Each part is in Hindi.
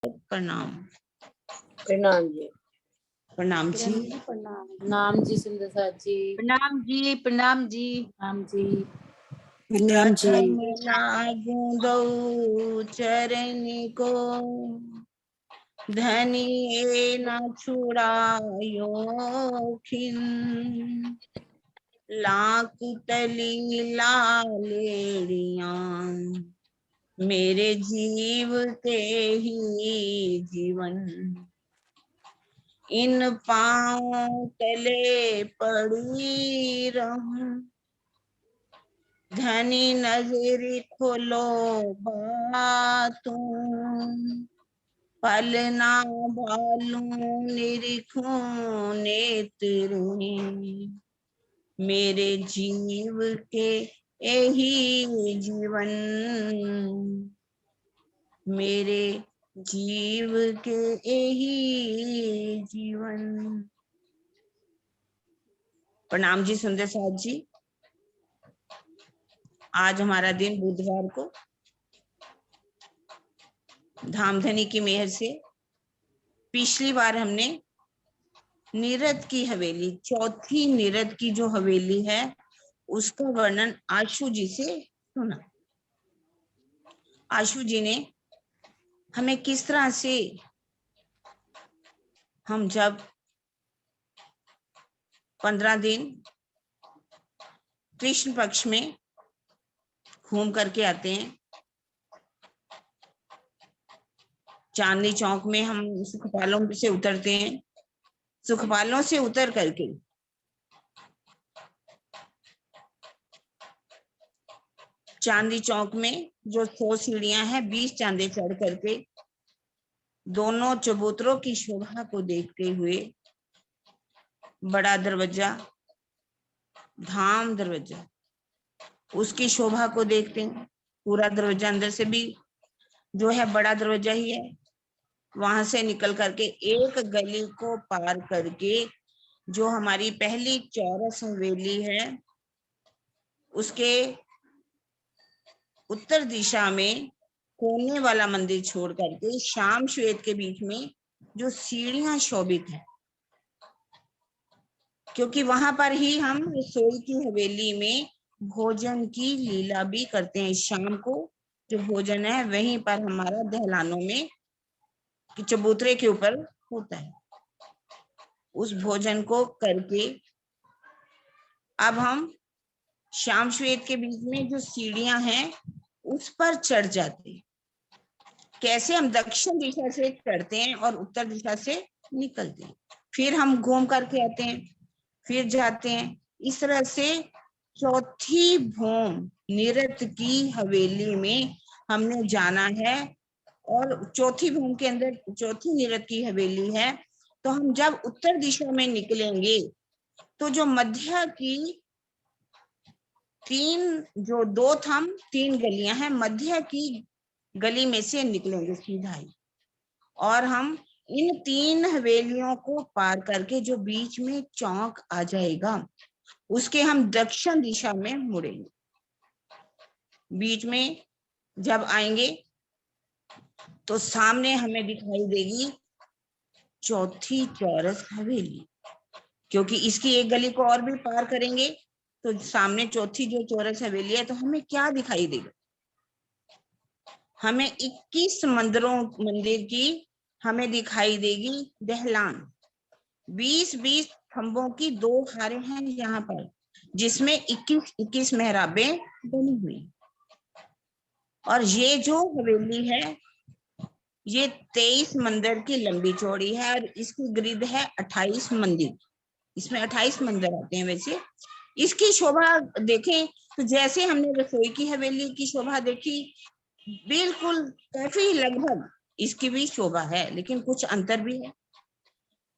प्रणाम। प्रणाम जी। प्रणाम जी। प्रणाम जी सुंदर साथ जी। प्रणाम जी। प्रणाम जी। प्रणाम जी। प्रणाम जी। लागूं चरण को धनी न छुड़ायो खिन लाख तली लालेड़िया मेरे जीव के ही जीवन इन पांव तले पड़ी रहूं धनी नजरी खोलो बातूं पलना भालू निरीखूं नेत्र मेरे जीव के यही जीवन मेरे जीव के यही जीवन। प्रणाम जी सुंदर साथ जी। आज हमारा दिन बुधवार को धामधनी की मेहर से पिछली बार हमने नीरद की हवेली, चौथी नीरद की जो हवेली है उसका वर्णन आशु जी से सुना। आशु जी ने हमें किस तरह से हम जब 15 दिन कृष्ण पक्ष में घूम करके आते हैं, चांदनी चौक में हम सुखपालों से उतरते हैं, सुखपालों से उतर करके चांदी चौक में जो 100 सीढ़ियां हैं 20 चांदे चढ़ करके दोनों चबूतरों की शोभा को देखते हुए बड़ा दरवाजा, धाम दरवाजा, उसकी शोभा को देखते हैं। पूरा दरवाजा अंदर से भी जो है बड़ा दरवाजा ही है। वहां से निकल करके एक गली को पार करके जो हमारी पहली चौरस हवेली है उसके उत्तर दिशा में कोने वाला मंदिर छोड़ करके श्याम श्वेत के बीच में जो सीढ़ियां शोभित है, क्योंकि वहां पर ही हम रसोई की हवेली में भोजन की लीला भी करते हैं। शाम को जो भोजन है वहीं पर हमारा दहलानों में चबूतरे के ऊपर होता है। उस भोजन को करके अब हम श्याम श्वेत के बीच में जो सीढ़ियां हैं उस पर चढ़ जाते हैं। कैसे? हम दक्षिण दिशा से चढ़ते हैं और उत्तर दिशा से निकलते हैं, फिर हम घूम करके आते हैं, फिर जाते हैं। इस तरह से चौथी भूम नीरद की हवेली में हमने जाना है और चौथी भूम के अंदर चौथी नीरद की हवेली है। तो हम जब उत्तर दिशा में निकलेंगे तो जो मध्य की जो दो थम 3 गलियां हैं, मध्य की गली में से निकलेंगे सीधा ही और हम इन 3 हवेलियों को पार करके जो बीच में चौक आ जाएगा उसके हम दक्षिण दिशा में मुड़ेंगे। बीच में जब आएंगे तो सामने हमें दिखाई देगी चौथी चौरस हवेली, क्योंकि इसकी एक गली को और भी पार करेंगे तो सामने चौथी जो चौरस हवेली है तो हमें क्या दिखाई देगा? हमें 21 मंदिर की हमें दिखाई देगी दहलान। 20-20 खंभों की 2 हारें हैं यहाँ पर, जिसमें 21 मेहराबें बनी हुई। और ये जो हवेली है ये 23 मंदिर की लंबी चौड़ी है और इसकी ग्रिड है 28 मंदिर। इसमें 28 मंदिर आते हैं। वैसे इसकी शोभा देखें तो जैसे हमने रसोई की हवेली की शोभा देखी, बिल्कुल काफी लगभग इसकी भी शोभा है, लेकिन कुछ अंतर भी है।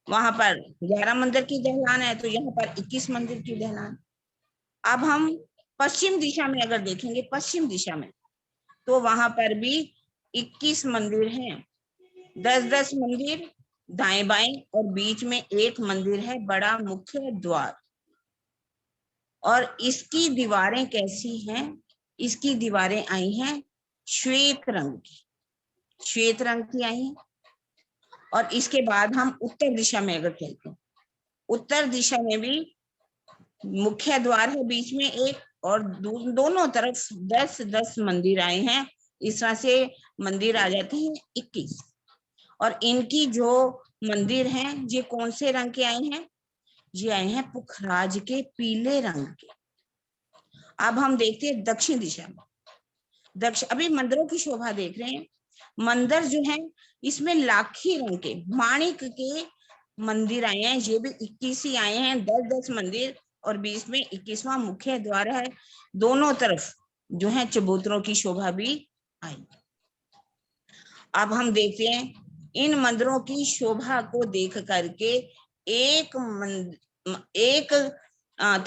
वहां पर 11 मंदिर की दहलान है तो यहाँ पर 21 मंदिर की दहलान। अब हम पश्चिम दिशा में अगर देखेंगे, पश्चिम दिशा में, तो वहां पर भी 21 मंदिर हैं, 10-10 मंदिर दाएं बाएं और बीच में एक मंदिर है बड़ा मुख्य द्वार। और इसकी दीवारें कैसी हैं? इसकी दीवारें आई हैं श्वेत रंग की, श्वेत रंग की आई हैं। और इसके बाद हम उत्तर दिशा में अगर चलते हैं, उत्तर दिशा में भी मुख्य द्वार है बीच में एक, और दोनों तरफ 10-10 मंदिर आए हैं। इस तरह से मंदिर आ जाते हैं 21। और इनकी जो मंदिर हैं ये कौन से रंग के आए हैं? ये आए हैं पुखराज के पीले रंग के। अब हम देखते हैं दक्षिण दिशा में। अभी मंदिरों की शोभा देख रहे हैं। मंदिर जो है इसमें लाखी रंग के माणिक के मंदिर आए हैं। ये भी 21 ही आए हैं, 10-10 मंदिर, और बीच में 21वां मुख्य द्वार है। दोनों तरफ जो है चबूतरों की शोभा भी आई। अब हम देखते हैं इन मंदिरों की शोभा को देख करके एक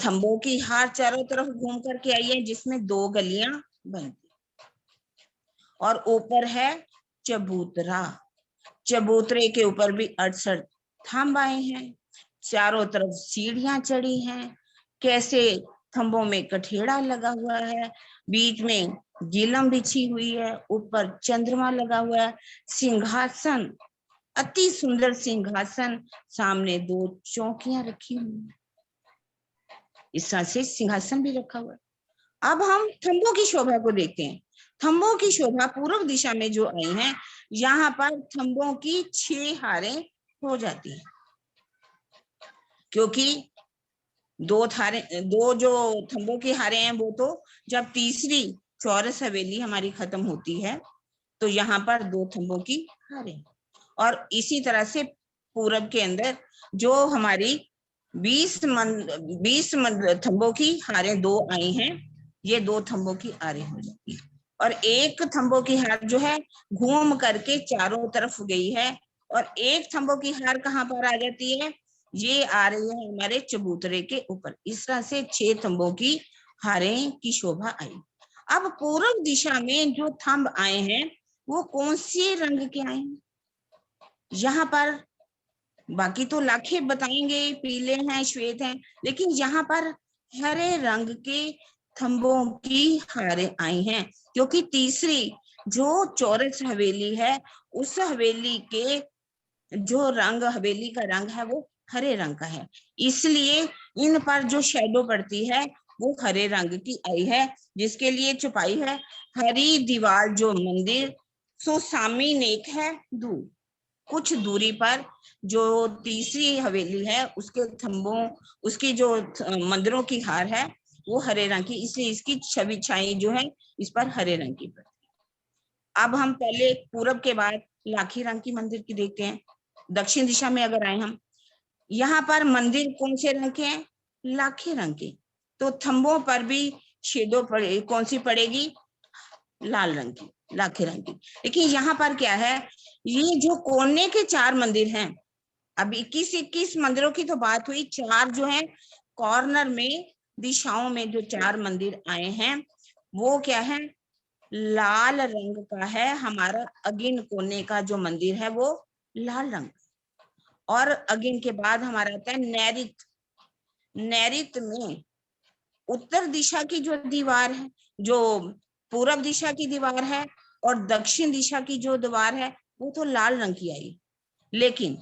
थंबों की हार चारों तरफ घूम करके आई है, जिसमें 2 गलियां बनती, और ऊपर है चबूतरा। चबूतरे के ऊपर भी 68 थंब आए हैं। चारों तरफ सीढ़ियां चढ़ी हैं। कैसे थंबों में कठेड़ा लगा हुआ है, बीच में गीलम बिछी हुई है, ऊपर चंद्रमा लगा हुआ है, सिंहासन, अति सुंदर सिंहासन, सामने 2 चौकियां रखी हुई हैं। इस तरह से सिंहासन भी रखा हुआ है। अब हम थंबों की शोभा को देखते हैं। थंबों की शोभा पूर्व दिशा में जो आई हैं, यहाँ पर थंबों की 6 हारें हो जाती हैं, क्योंकि 2 जो थंबों की हारें हैं वो तो जब तीसरी चौरस हवेली हमारी खत्म होती है तो यहाँ पर 2 थंबों की हारें, और इसी तरह से पूरब के अंदर जो हमारी 20 थंबों की हारें 2 आई हैं, ये 2 थंबों की हारें हो जाती है। और एक थंबों की हार जो है घूम करके चारों तरफ गई है, और एक थंबों की हार कहाँ पर आ जाती है? ये आ रही है हमारे चबूतरे के ऊपर। इस तरह से 6 थंबों की हारें की शोभा आई। अब पूर्व दिशा में जो थंब आए हैं वो कौन से रंग के आए हैं? यहाँ पर बाकी तो लाखे बताएंगे, पीले हैं, श्वेत हैं, लेकिन यहाँ पर हरे रंग के थंबों की हारें आई हैं, क्योंकि तीसरी जो चौरस हवेली है उस हवेली के जो रंग, हवेली का रंग है वो हरे रंग का है, इसलिए इन पर जो शैडो पड़ती है वो हरे रंग की आई है, जिसके लिए छुपाई है हरी दीवार जो मंदिर सो सामी नेक है दूर। कुछ दूरी पर जो तीसरी हवेली है उसके थंबों, उसकी जो मंदिरों की हार है वो हरे रंग की, इसलिए इसकी छवि छाई जो है इस पर हरे रंग की पड़ती है। अब हम पहले पूरब के बाद लाखी रंग की मंदिर की देखते हैं। दक्षिण दिशा में अगर आए हम, यहाँ पर मंदिर कौन से रंग के हैं? लाखी रंग के। तो थंबों पर भी शेडो पड़े, कौन सी पड़ेगी? लाल रंग की, लाखी रंग की। लेकिन यहाँ पर क्या है, ये जो कोने के 4 मंदिर हैं, अब 21 मंदिरों की तो बात हुई, 4 जो है कॉर्नर में दिशाओं में जो 4 मंदिर आए हैं वो क्या है? लाल रंग का है। हमारा अगिन कोने का जो मंदिर है वो लाल रंग, और अगिन के बाद हमारा आता है नैऋत। नैऋत में उत्तर दिशा की जो दीवार है, जो पूर्व दिशा की दीवार है, और दक्षिण दिशा की जो दीवार है वो तो लाल रंग की आई, लेकिन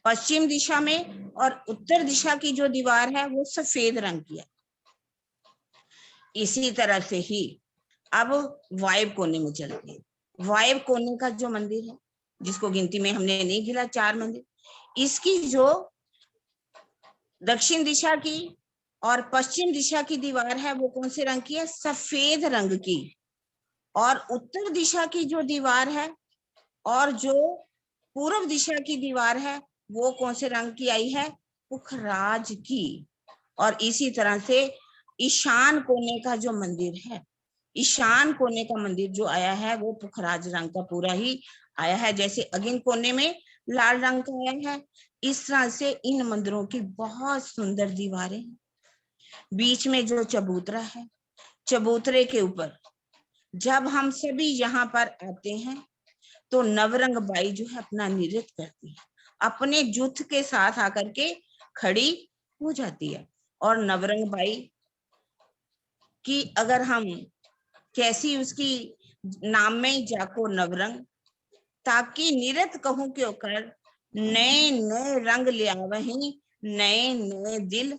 पश्चिम दिशा में और उत्तर दिशा की जो दीवार है वो सफेद रंग की है। इसी तरह से ही अब वायव्य कोने में चलते हैं। वायव्य कोने का जो मंदिर है, जिसको गिनती में हमने नहीं गिना 4 मंदिर, इसकी जो दक्षिण दिशा की और पश्चिम दिशा की दीवार है वो कौन से रंग की है? सफेद रंग की। और उत्तर दिशा की जो दीवार है और जो पूर्व दिशा की दीवार है वो कौन से रंग की आई है? पुखराज की। और इसी तरह से ईशान कोने का जो मंदिर है, ईशान कोने का मंदिर जो आया है वो पुखराज रंग का पूरा ही आया है। जैसे अगिन कोने में लाल रंग का आया है, इस तरह से इन मंदिरों की बहुत सुंदर दीवारें हैं। बीच में जो चबूतरा है, चबूतरे के ऊपर जब हम सभी यहाँ पर आते हैं तो नवरंग बाई जो है अपना नृत्य करती है, अपने जुथ के साथ आकर के खड़ी हो जाती है। और नवरंग बाई की अगर हम कैसी उसकी नाम में जाको नवरंग, ताकि निरत कहूं क्यों कर नए नए रंग ले आवहीं, नए नए दिल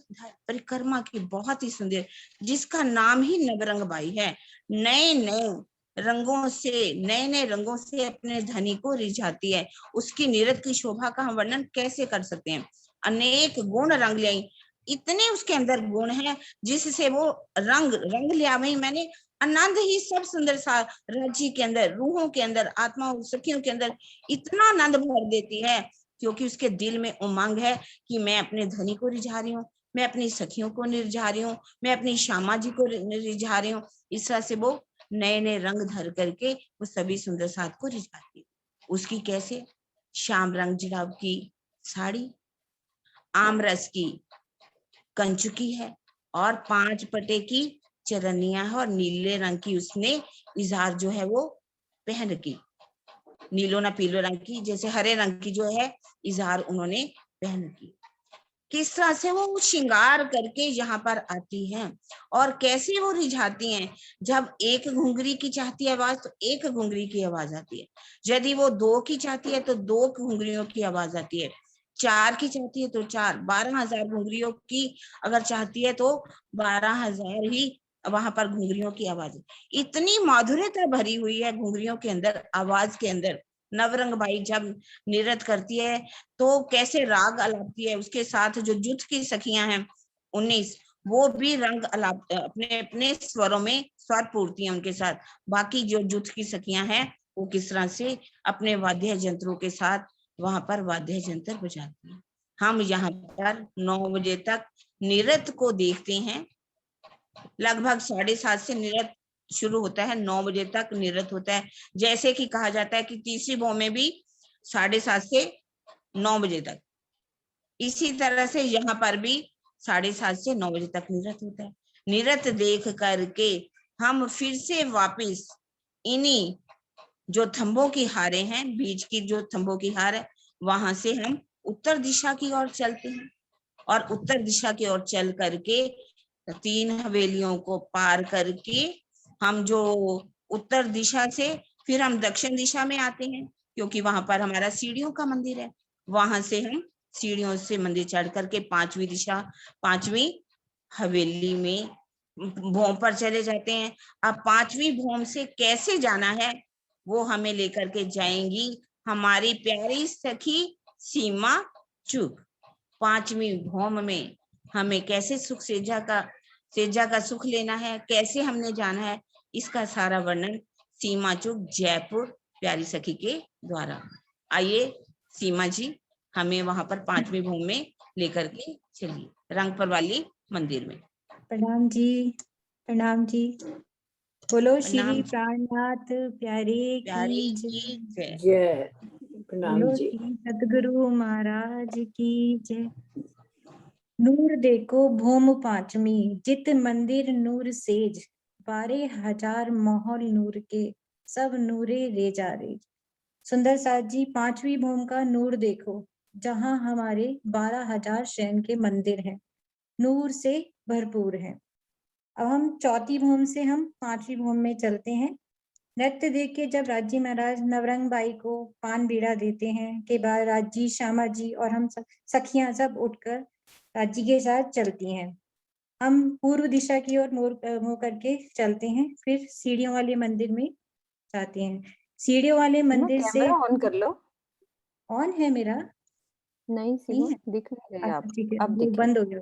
परिक्रमा की बहुत ही सुंदर, जिसका नाम ही नवरंग बाई है। नए नए रंगों से अपने धनी को रिझाती है। उसकी निरत की शोभा का हम वर्णन कैसे कर सकते हैं। अनेक गुण रंग ले आई, इतने उसके अंदर गुण हैं जिससे वो रंग रंग ले आई। मैंने आनंद ही सब सुंदर सा राज्य के अंदर, रूहों के अंदर, आत्माओं सखियों के अंदर इतना आनंद भर देती है, क्योंकि उसके दिल में उमंग है कि मैं अपने धनी को रिझा रही हूँ, मैं अपनी सखियों को रिझा रही हूँ, मैं अपनी श्यामा जी को रिझा रही हूँ। इस तरह से वो नए नए रंग धर करके वो सभी सुंदर साथ को रिझाती है। उसकी कैसे, श्याम रंग जराब की साड़ी, आम रस की कंचुकी है और 5 पटे की चरनिया है, और नीले रंग की उसने इजार जो है वो पहन रखी, नीलो ना पीलो रंग की, जैसे हरे रंग की जो है इजार उन्होंने पहन रखी। किस तरह से वो श्रृंगार करके यहाँ पर आती हैं और कैसे वो रिझाती हैं। जब एक घुंघरी की चाहती है आवाज तो एक घुंघरी की आवाज आती है, यदि वो 2 की चाहती है तो 2 घुंघरियों की आवाज आती है, 4 की चाहती है तो 4, 12,000 घुंघरियों की अगर चाहती है तो 12,000 ही वहां पर घुंघरियों की आवाज। इतनी माधुर्यता भरी हुई है घुंघरियों के अंदर, आवाज के अंदर। नवरंग बाई जब नृत्य करती है तो कैसे राग अलापती है, उसके साथ जो जुट की सखियां हैं 19, वो भी रंग अलाप अपने अपने स्वरों में स्वर पूर्ति है उनके साथ। बाकी जो जुट की सखियां हैं वो किस तरह से अपने वाद्य यंत्रों के साथ वहां पर वाद्य यंत्र बजाती हैं। हम यहाँ पर 9 बजे तक नृत्य को देखते हैं। लगभग 7:30 से नृत्य शुरू होता है, 9 बजे तक नृत्य होता है। जैसे कि कहा जाता है कि तीसरी भौ में भी 7:30 से 9 बजे तक, इसी तरह से यहाँ पर भी 7:30 से 9 बजे तक नृत्य होता है। नृत्य देख करके हम फिर से वापिस इन्हीं जो थंबों की हारे हैं, बीच की जो थंबों की हार है, वहां से हम उत्तर दिशा की ओर चलते हैं, और उत्तर दिशा की ओर चल करके 3 हवेलियों को पार करके हम जो उत्तर दिशा से फिर हम दक्षिण दिशा में आते हैं, क्योंकि वहां पर हमारा सीढ़ियों का मंदिर है। वहां से हम सीढ़ियों से मंदिर चढ़ करके 5वीं दिशा, 5वीं हवेली में भौम पर चले जाते हैं। अब 5वीं भौम से कैसे जाना है वो हमें लेकर के जाएंगी हमारी प्यारी सखी सीमा चुग। 5वीं भौम में हमें कैसे सेजा का सुख लेना है, कैसे हमने जाना है, इसका सारा वर्णन सीमा चुग जयपुर प्यारी सखी के द्वारा। आइए सीमा जी, हमें वहां पर 5वीं भौम में लेकर के चलिए, रंगपर वाली मंदिर में। प्रणाम जी, प्रणाम जी। बोलो श्री प्रणाम प्राणनाथ प्यारे प्यारी की की जय। जय। जय। प्रणाम बोलो जी। श्री सतगुरु महाराज की जय। नूर देखो भौम 5वीं, जित मंदिर नूर सेज, 12,000 महल नूर के, सब नूरे रेजा रेज। सुंदर साथ जी, 5वीं भौम का नूर देखो, जहां हमारे 12,000 शयन के मंदिर हैं, नूर से भरपूर है। अब हम 4थी भौम से हम 5वीं भौम में चलते हैं। नृत्य देख के जब राजी महाराज नवरंग बाई को पान बीड़ा देते हैं के बाद राजी, श्यामा जी और हम सखियां सब उठकर राजी के साथ चलती हैं। हम पूर्व दिशा की ओर मुंह करके चलते हैं, फिर सीढ़ियों वाले मंदिर में जाते हैं। सीढ़ियों वाले मंदिर से कैमरा ऑन कर लो। ऑन है मेरा, नहीं नहीं है, दिख नहीं रही आप। अच्छा ठीक है, अब वो दिखे। बंद हो गया,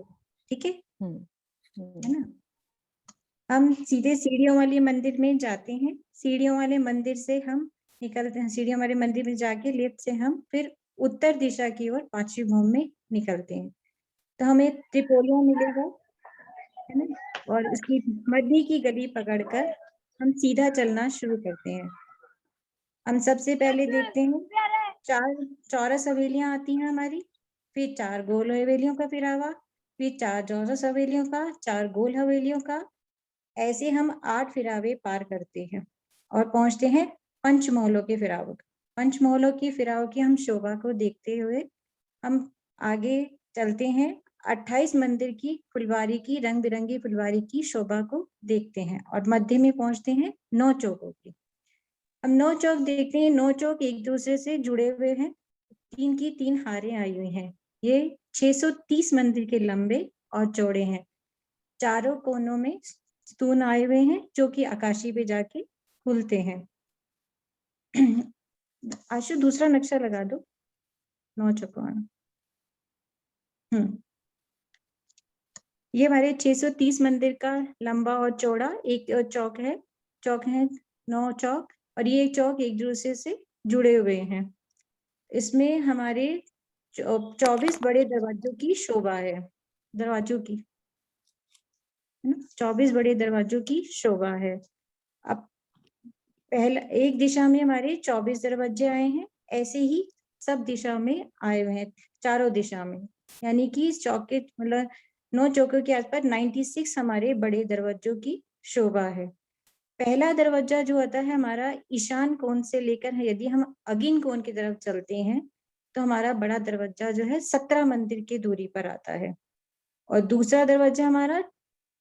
ठीक है, हम्म। है ना। हम सीधे सीढ़ियों वाले मंदिर में जाते हैं। सीढ़ियों वाले मंदिर से हम निकलते हैं, सीढ़ियों वाले मंदिर में जाके लेफ्ट से हम फिर उत्तर दिशा की ओर 5वीं भौम में निकलते हैं। तो हमें त्रिपोलिया मिलेगा, है ना, और उसकी मध्य की गली पकड़कर हम सीधा चलना शुरू करते हैं। हम सबसे पहले देखते हैं 4 चौरस हवेलियां आती हैं हमारी, फिर 4 गोल हवेलियों का फिरावा, फिर 4 चौरस हवेलियों का, 4 गोल हवेलियों का, ऐसे हम 8 फिरावे पार करते हैं और पहुंचते हैं पंचमहलों के फिरावों। पंचमहलों की फिरावों की हम शोभा को देखते हुए हम आगे चलते हैं। 28 मंदिर की फुलवारी की, रंग बिरंगी फुलवारी की शोभा को देखते हैं और मध्य में पहुंचते हैं 9 चौकों की। हम 9 चौक देखते हैं। 9 चौक एक दूसरे से जुड़े हुए हैं, 3 की 3 हारें आई हुई हैं। ये 630 मंदिर के लंबे और चौड़े हैं। चारों कोनों में स्तून आए हुए हैं जो कि आकाशी पे जाके खुलते हैं। आशु दूसरा नक्शा लगा दो, 9 चौकोर। ये हमारे 630 मंदिर का लंबा और चौड़ा एक चौक है। 9 चौक, और ये चौक एक दूसरे से जुड़े हुए हैं। इसमें हमारे 24 बड़े दरवाजों की शोभा है। दरवाजों की 24 बड़े दरवाजों की शोभा है। अब पहला एक दिशा में हमारे 24 दरवाजे आए हैं, ऐसे ही सब दिशा में आए हुए हैं, चारों दिशा में। यानी कि इस चौक के मतलब 9 चौकों के आसपास 96 हमारे बड़े दरवाजों की शोभा है। पहला दरवाजा जो होता है हमारा ईशान कोण से लेकर, यदि हम अगिन कोण की तरफ चलते हैं तो हमारा बड़ा दरवाजा जो है 17 मंदिर की दूरी पर आता है, और दूसरा दरवाजा हमारा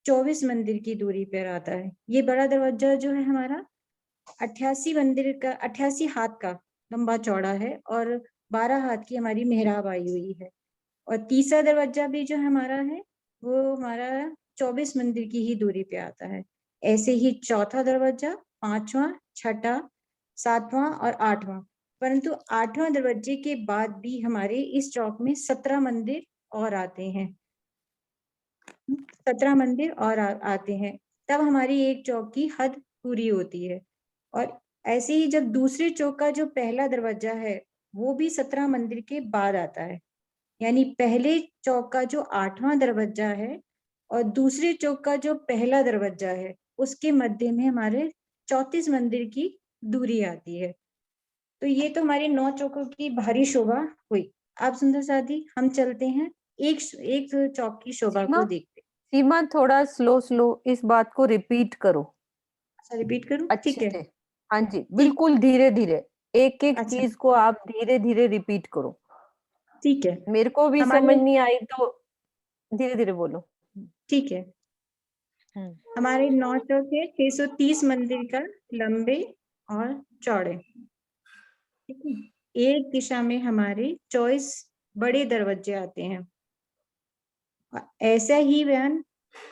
24 मंदिर की दूरी पर आता है। ये बड़ा दरवाजा जो है हमारा 88 हाथ का लंबा चौड़ा है, और 12 हाथ की हमारी मेहराब आई हुई है। और तीसरा दरवाजा भी जो हमारा है वो हमारा 24 मंदिर की ही दूरी पे आता है। ऐसे ही चौथा दरवाजा, 5वां, छठा, 7वां और 8वां। परंतु 8वां दरवाजे के बाद भी हमारे इस चौक में 17 मंदिर और आते हैं। 17 मंदिर और आते हैं, तब हमारी एक चौक की हद पूरी होती है। और ऐसे ही जब दूसरे चौक का जो पहला दरवाजा है वो भी 17 मंदिर के बाद आता है, यानी पहले चौक का जो 8वां दरवाजा है और दूसरे चौक का जो पहला दरवाजा है उसके मध्य में हमारे 34 मंदिर की दूरी आती है। तो ये तो हमारी 9 चौकों की भारी शोभा हुई। आप सुंदर साथी, हम चलते हैं एक चौक की शोभा को देखते। सीमा, थोड़ा स्लो स्लो इस बात को रिपीट करो। अच्छा, रिपीट करूं? अच्छे ठीक है, से। हाँ जी, बिल्कुल धीरे धीरे, एक एक अच्छा चीज को आप धीरे धीरे रिपीट करो। ठीक है। मेरे को भी हमारे समझ नहीं आई तो धीरे धीरे बोलो। ठीक है, हमारे 9 चौक है 630 मंदिर का लंबे और चौड़े। ठीक है, एक दिशा में हमारे 24 बड़े दरवाजे आते हैं। ऐसा ही बयान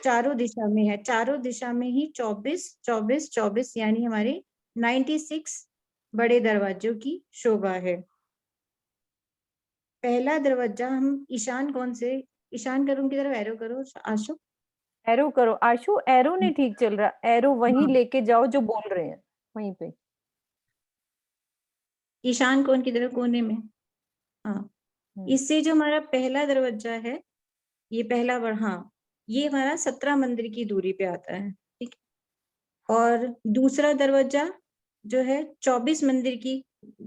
चारों दिशा में है, चारों दिशा में ही 24 24 24 यानी हमारे 96 बड़े दरवाजों की शोभा है। पहला दरवाजा हम ईशान कोण से, ईशान कोण की तरफ एरो करो आशु। एरो करो आशु, एरो नहीं ठीक चल रहा, एरो वहीं हाँ, लेके जाओ जो बोल रहे हैं वहीं पे। ईशान कोण की तरफ कोने में। हाँ, इससे जो हमारा पहला दरवाजा है, ये पहला हाँ, ये हमारा 17 मंदिर की दूरी पे आता है। ठीक, और दूसरा दरवाजा जो है 24 मंदिर की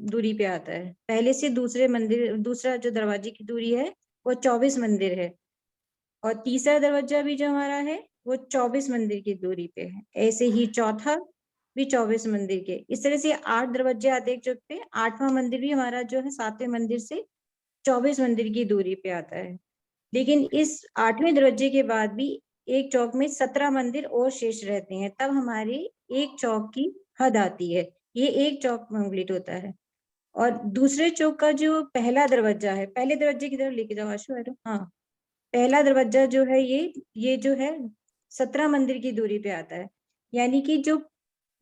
दूरी पे आता है। पहले से दूसरे मंदिर, दूसरा जो दरवाजे की दूरी है वो 24 मंदिर है, और तीसरा दरवाजा भी जो हमारा है वो 24 मंदिर की दूरी पे है। ऐसे ही चौथा भी 24 मंदिर के, इस तरह से 8 दरवाजे आते एक चौक पे। 8वां मंदिर भी हमारा जो है 7वें मंदिर से 24 मंदिर की दूरी पे आता है। लेकिन इस 8वें दरवाजे के बाद भी एक चौक में 17 मंदिर और शेष रहते हैं, तब हमारी एक चौक की हद आती है। ये एक चौक कंप्लीट होता है। और दूसरे चौक का जो पहला दरवाजा है, पहले दरवाजे की तरफ लेके जाओ आशु, हाँ, पहला दरवाजा जो है ये जो है 17 मंदिर की दूरी पे आता है। यानी कि जो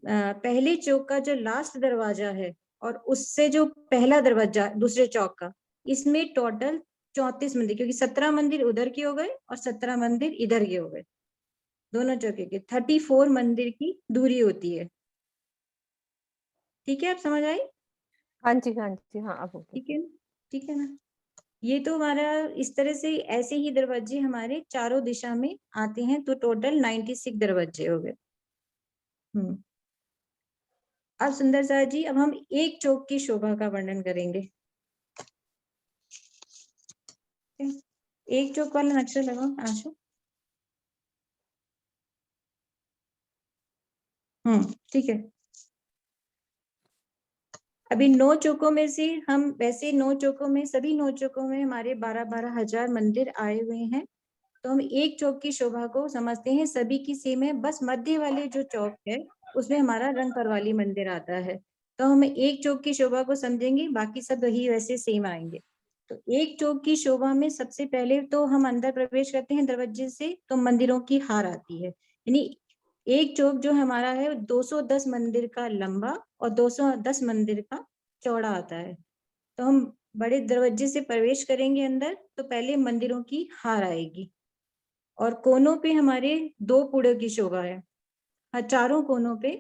पहले चौक का जो लास्ट दरवाजा है और उससे जो पहला दरवाजा दूसरे चौक का, इसमें टोटल 34 मंदिर, क्योंकि 17 मंदिर उधर के हो गए और 17 मंदिर इधर के हो गए, दोनों चौके के 34 मंदिर की दूरी होती है। ठीक है, आप समझ आई? हाँ जी हाँ जी हाँ, अब ठीक है, ठीक है ना। ये तो हमारा इस तरह से, ऐसे ही दरवाजे हमारे चारों दिशा में आते हैं, तो टोटल 96 दरवाजे हो गए। अब सुंदर सा जी, अब हम एक चौक की शोभा का वर्णन करेंगे। एक चौक वाला नक्शा लगाओ आशु। ठीक है। अभी 9 चौकों में से हम, वैसे 9 चौकों में, सभी 9 चौकों में हमारे 12-12 हजार मंदिर आए हुए हैं, तो हम एक चौक की शोभा को समझते हैं, सभी की सेम है, बस मध्य वाले जो चौक है उसमें हमारा रंग परवाली मंदिर आता है। तो हम एक चौक की शोभा को समझेंगे, बाकी सब वही वैसे सेम आएंगे। तो एक चौक की शोभा में सबसे पहले तो हम अंदर प्रवेश करते हैं दरवाजे से, तो मंदिरों की हार आती है। यानी एक चौक जो हमारा है 210 मंदिर का लंबा और 210 मंदिर का चौड़ा आता है। तो हम बड़े दरवाजे से प्रवेश करेंगे अंदर, तो पहले मंदिरों की हार आएगी और कोनों पे हमारे 2 पुड़े की शोभा है। हर चारों कोनों पे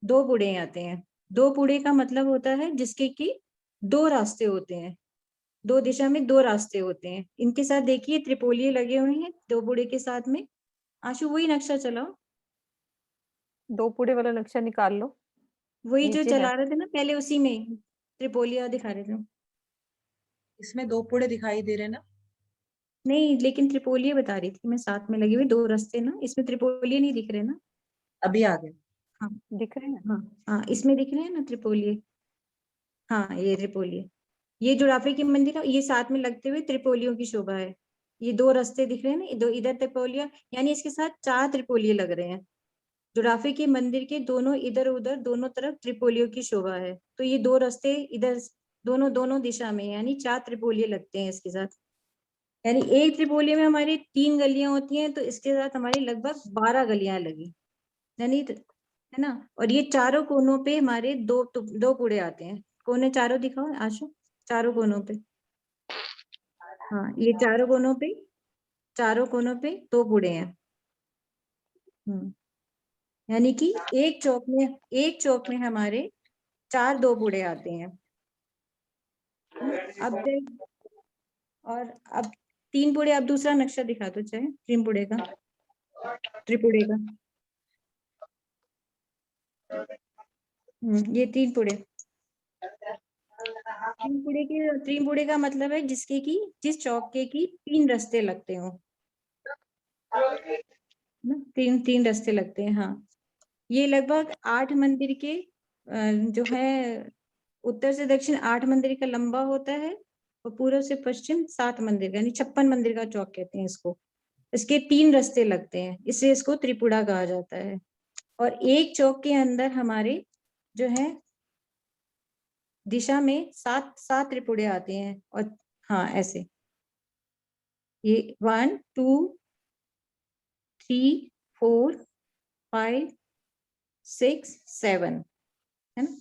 2 पुड़े आते हैं। 2 पुड़े का मतलब होता है जिसके कि 2 रास्ते होते हैं, 2 दिशा में 2 रास्ते होते हैं। इनके साथ देखिए त्रिपोलिये लगे हुए हैं 2 पुड़े के साथ में। आशु वही नक्शा चलाओ, 2 पुड़े वाला नक्शा निकाल लो। वही जो नीचे है। चला रहे थे ना पहले, उसी में त्रिपोलिया दिखा रहे थे। इसमें 2 पुड़े दिखाई दे रहे हैं ना? नहीं, लेकिन त्रिपोलिये बता रही थी मैं, साथ में लगे हुए 2 रास्ते ना, इसमें त्रिपोलिये नहीं दिख रहे ना। अभी आ गए। हाँ दिख रहे हैं। हाँ हाँ, इसमें दिख रहे हैं ना त्रिपोलिये। हाँ, ये त्रिपोलिये, ये जुड़ाफे की मंदिर है, ये साथ में लगते हुए त्रिपोलियों की शोभा है। ये 2 रास्ते दिख रहे हैं ना, 2 इधर त्रिपोलिया, यानी इसके साथ 4 त्रिपोलिये लग रहे हैं। जुड़ाफे के मंदिर के दोनों इधर उधर दोनों तरफ त्रिपोलियों की शोभा है। तो ये 2 रास्ते इधर दोनों दोनों दिशा में, यानी 4 त्रिपोलिये लगते हैं इसके साथ। यानी एक त्रिपोलिये में हमारी 3 गलियां होती हैं, तो इसके साथ हमारी लगभग 12 गलियां लगी, यानी है ना। और ये चारों कोनों पे हमारे 2 पुड़े आते हैं। कोने चारों दिखाओ आशु, चारों कोनों पे। हाँ, ये चारों कोनों पे 2 पुड़े हैं। यानी कि एक चौक में हमारे 4 2 पुड़े आते हैं। अब और अब 3 पुड़े, अब दूसरा नक्शा दिखा दो चाहे 3 पुड़े का, त्रिपुड़े का। ये 3 पुड़े, 3 पुड़े का मतलब है जिसके की जिस चौके की 3 रास्ते लगते हो ना, 3 रास्ते लगते हैं। हाँ, ये लगभग 8 मंदिर के जो है उत्तर से दक्षिण 8 मंदिर का लंबा होता है, और पूर्व से पश्चिम 7 मंदिर का, यानी 56 मंदिर का चौक कहते हैं इसको। इसके 3 रास्ते लगते हैं, इसलिए इसको त्रिपुड़ा कहा जाता है। और एक चौक के अंदर हमारे जो है दिशा में 7 त्रिपुड़े आते हैं। और हाँ, ऐसे ये 1 2 3 4 5 6 7 है ना,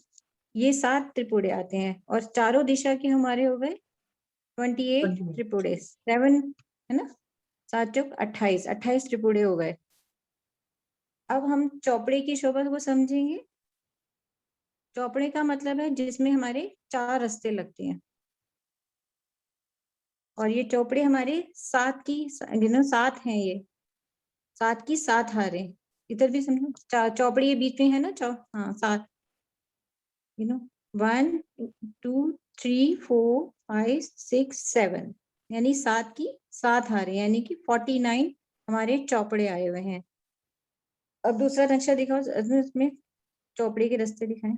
ये 7 त्रिपुड़े आते हैं। और चारों दिशा के हमारे हो गए 28 त्रिपुड़े, 7 है ना, 7 चौक 28, 28 त्रिपुड़े हो गए। अब हम चौपड़े की शोभा को समझेंगे। चौपड़े का मतलब है जिसमें हमारे 4 रास्ते लगते हैं, और ये चौपड़े हमारे 7 की 7 हैं, ये 7 की 7 हारें। इधर भी समझो, चौपड़ी ये बीच में है ना, हाँ 7, 1 2 3 4 5 6 7, यानी 7 की 7 हारें, यानी कि 49 हमारे चौपड़े आए हुए हैं। अब दूसरा नक्शा दिखाओ, इसमें चौपड़े के रास्ते दिखाएं।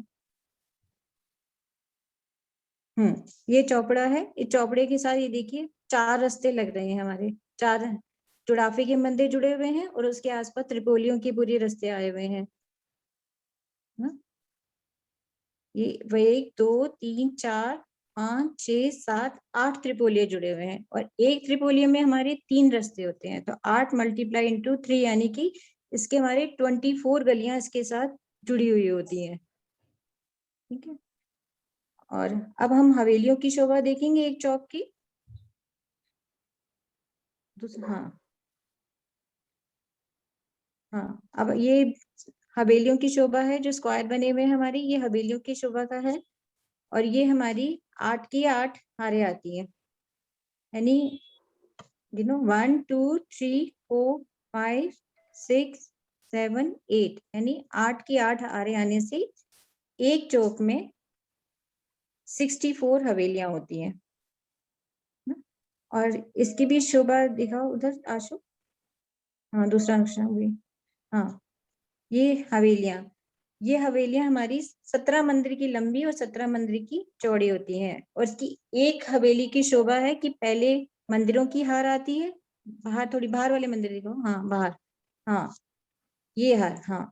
ये चौपड़ा है, इस चौपड़े के साथ ये देखिए 4 रास्ते लग रहे हैं हमारे, 4 जुड़ाफे के मंदिर जुड़े हुए हैं, और उसके आसपास त्रिपोलियों के पूरे रास्ते आए हुए हैं ना। ये 1 2 3 4 5 6 7 8 त्रिपोलिये जुड़े हुए हैं, और एक त्रिपोलिये में हमारे 3 रास्ते होते हैं। तो 8 × 3 यानी कि इसके हमारे 24 गलियां इसके साथ जुड़ी हुई होती हैं, ठीक है। और अब हम हवेलियों की शोभा देखेंगे एक चौक की। हाँ हाँ, अब ये हवेलियों की शोभा है जो स्क्वायर बने हुए हैं हमारी, ये हवेलियों की शोभा का है। और ये हमारी 8 की 8 हारें आती है, यानी 1 2 3 4 5 6 7 8, यानी 8 की 8 हारें आने से एक चौक में 64 हवेलियां होती हैं। और इसकी भी शोभा दिखाओ उधर आशु, हाँ दूसरा नक्शा भी। हाँ, ये हवेलियां हमारी 17 मंदिर की लंबी और 17 मंदिर की चौड़ी होती हैं। और इसकी एक हवेली की शोभा है कि पहले मंदिरों की हार आती है, बाहर थोड़ी बाहर वाले मंदिर देखो, हाँ बाहर, हाँ ये हार, हाँ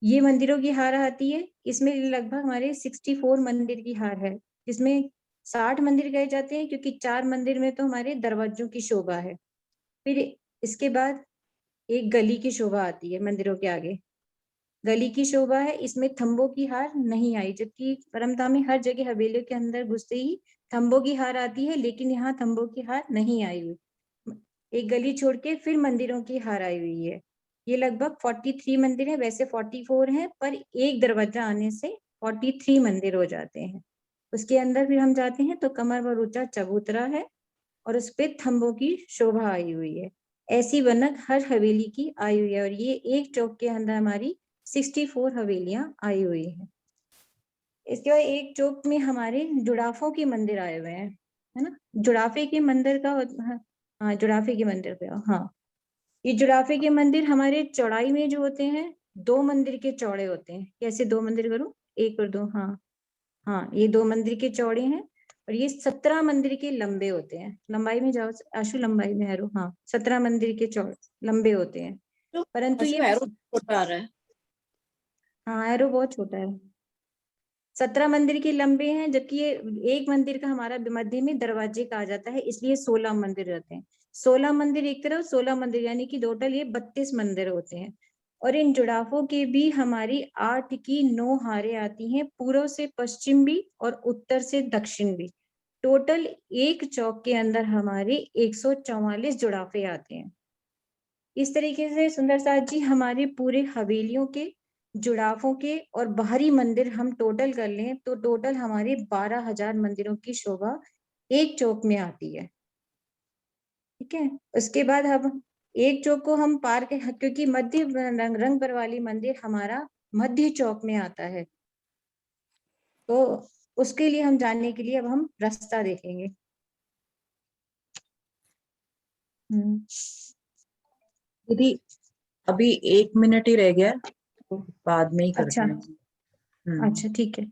ये मंदिरों की हार आती है। इसमें लगभग हमारे 64 मंदिर की हार है, जिसमें 60 मंदिर गए जाते हैं, क्योंकि 4 मंदिर में तो हमारे दरवाजों की शोभा है। फिर इसके बाद एक गली की शोभा आती है मंदिरों के आगे। गली की शोभा है, इसमें थंबों की हार नहीं आई, जबकि परमधाम में हर जगह हवेलियों के अंदर घुसते ही थंबों की हार आती है, लेकिन यहाँ थंबों की हार नहीं आई हुई। एक गली छोड़ के फिर मंदिरों की हार आई हुई है। ये लगभग 43 मंदिर है, वैसे 44 हैं, पर एक दरवाजा आने से 43 मंदिर हो जाते हैं। उसके अंदर फिर हम जाते हैं तो कमर भर ऊंचा चबूतरा है और उस पे थंबों की शोभा आई हुई है। ऐसी बनक हर हवेली की आई हुई है, और ये एक चौक के अंदर हमारी 64 हवेलियां आई हुई है। इसके बाद एक चौक में हमारे जुड़ाफों के मंदिर आए हुए हैं, है ना। जुड़ाफे के मंदिर का, हाँ जुड़ाफे के मंदिर पे, हाँ ये जुड़ाफे के मंदिर हमारे चौड़ाई में जो होते हैं, 2 मंदिर के चौड़े होते हैं। कैसे 2 मंदिर करूं, 1 और 2, हाँ हाँ, ये 2 मंदिर के चौड़े हैं, और ये 17 मंदिर के लंबे होते हैं। लंबाई में जाओ आशु, लंबाई में एरो, हाँ 17 मंदिर के चौड़े लंबे होते हैं, परंतु ये एरो छोटा आ रहा है। हाँ एरो बहुत छोटा है। 17 मंदिर के लंबे हैं, जबकि ये एक मंदिर का हमारा मध्य में दरवाजे का आ जाता है, इसलिए 16 मंदिर रहते हैं। 16 मंदिर एक तरफ, 16 मंदिर, यानी कि टोटल ये 32 मंदिर होते हैं। और इन जुड़ाफों के भी हमारी 8 की 9 हारें आती हैं, पूर्व से पश्चिम भी और उत्तर से दक्षिण भी। टोटल एक चौक के अंदर हमारे 144 जुड़ाफे आते हैं। इस तरीके से सुंदर साथ जी हमारे पूरे हवेलियों के, जुड़ाफों के और बाहरी मंदिर हम टोटल कर लें तो टोटल हमारे 12,000 मंदिरों की शोभा एक चौक में आती है। ठीक है, उसके बाद हम एक चौक को हम पार के, क्योंकि मध्य रंग बरवाली मंदिर हमारा मध्य चौक में आता है, तो उसके लिए हम जानने के लिए अब हम रास्ता देखेंगे। दीदी अभी 1 मिनट ही रह गया है, तो बाद में ही करते अच्छा हैं। अच्छा ठीक है।